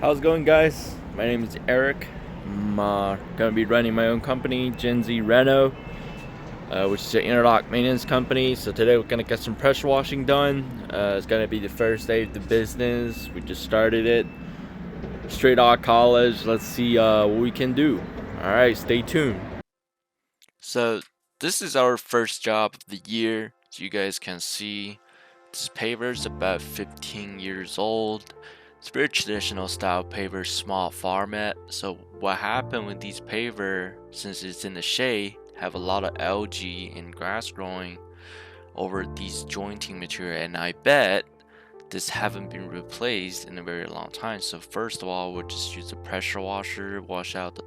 How's it going, guys? My name is Eric. I'm gonna be running my own company, GENZ Reno, which is an interlock maintenance company. So today we're gonna get some pressure washing done. It's gonna be the first day of the business. We just started it. Straight out of college. Let's see what we can do. All right, stay tuned. So this is our first job of the year. As you guys can see, this paver is about 15 years old. It's very traditional style paver, small format. So what happened with these paver, since it's in the shade, have a lot of algae and grass growing over these jointing material, and I bet this haven't been replaced in a very long time. So first of all, we'll just use a pressure washer, wash out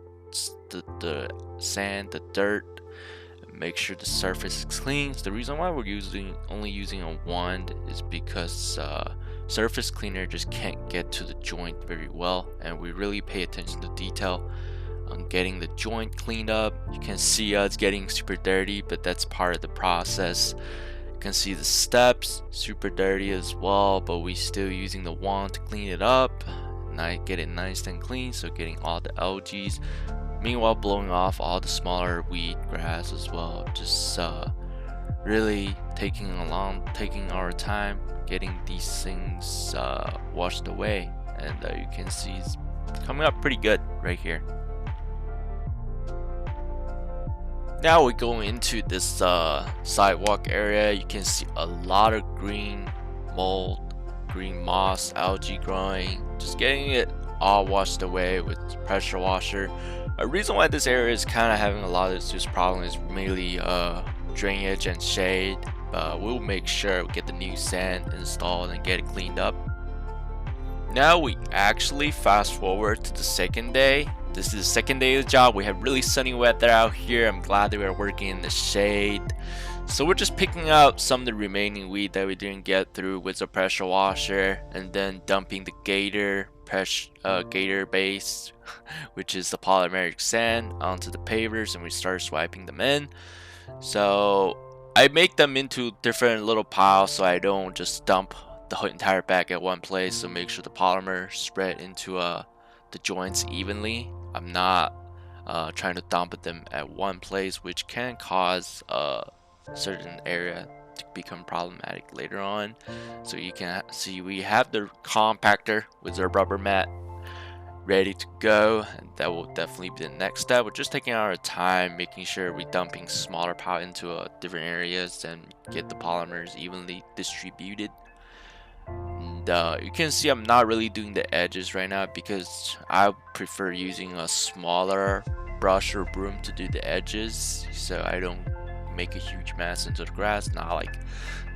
the sand, the dirt, make sure the surface is clean. So the reason why we're only using a wand is because surface cleaner just can't get to the joint very well, and we really pay attention to detail on getting the joint cleaned up. You can see it's getting super dirty, but that's part of the process. You can see the steps super dirty as well, but we still using the wand to clean it up, get it nice and clean. So getting all the algae, meanwhile blowing off all the smaller weed, grass as well. Just really taking our time getting these things washed away, and you can see it's coming up pretty good right here. Now we go into this sidewalk area. You can see a lot of green mold, green moss, algae growing. Just getting it all washed away with pressure washer. A reason why this area is kind of having a lot of this problem is mainly drainage and shade. But we'll make sure we get the new sand installed and get it cleaned up. Now we actually fast forward to the second day. This is the second day of the job. We have really sunny weather out here. I'm glad that we're working in the shade. So we're just picking out some of the remaining weed that we didn't get through with the pressure washer, and then dumping the gator base, which is the polymeric sand, onto the pavers, and we start swiping them in. So I make them into different little piles so I don't just dump the entire bag at one place. So make sure the polymer spread into the joints evenly. I'm not trying to dump them at one place, which can cause a certain area to become problematic later on. So you can see we have the compactor with our rubber mat ready to go, and that will definitely be the next step. We're just taking our time, making sure we're dumping smaller pot into different areas and get the polymers evenly distributed. And you can see I'm not really doing the edges right now because I prefer using a smaller brush or broom to do the edges, so I don't make a huge mess into the grass. Not like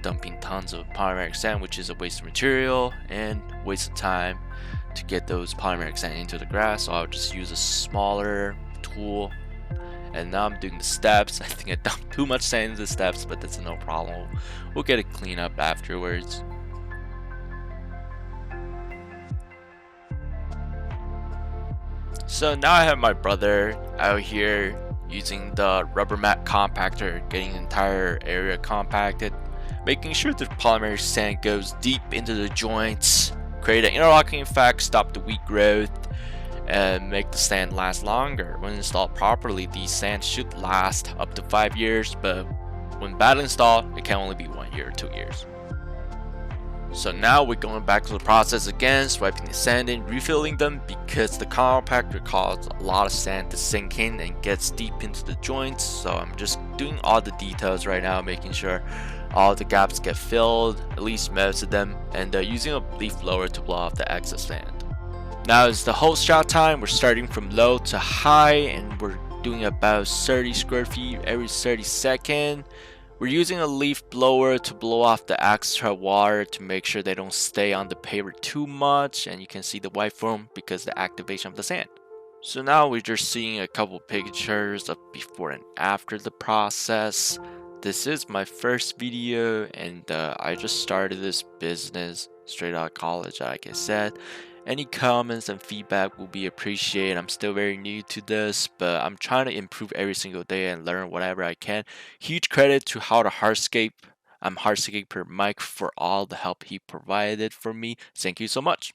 dumping tons of polymeric sand, which is a waste of material and waste of time to get those polymeric sand into the grass. So I'll just use a smaller tool. And now I'm doing the steps. I think I dumped too much sand into the steps, but that's no problem. We'll get it cleaned up afterwards. So now I have my brother out here using the rubber mat compactor, getting the entire area compacted, making sure the polymeric sand goes deep into the joints, create an interlocking effect, stop the weed growth, and make the sand last longer. When installed properly, these sands should last up to 5 years, but when bad installed, it can only be 1 year or 2 years. So now we're going back to the process again, swiping the sand in, refilling them, because the compactor causes a lot of sand to sink in and gets deep into the joints. So I'm just doing all the details right now, making sure all the gaps get filled, at least most of them, and using a leaf blower to blow off the excess sand. Now is the whole shot time. We're starting from low to high, and we're doing about 30 square feet every 30 seconds. We're using a leaf blower to blow off the extra water to make sure they don't stay on the paver too much, and you can see the white foam because the activation of the sand. So now we're just seeing a couple pictures of before and after the process. This is my first video, and I just started this business straight out of college, like I said. Any comments and feedback will be appreciated. I'm still very new to this, but I'm trying to improve every single day and learn whatever I can. Huge credit to How to Hardscape. I'm Hardscaper Mike for all the help he provided for me. Thank you so much.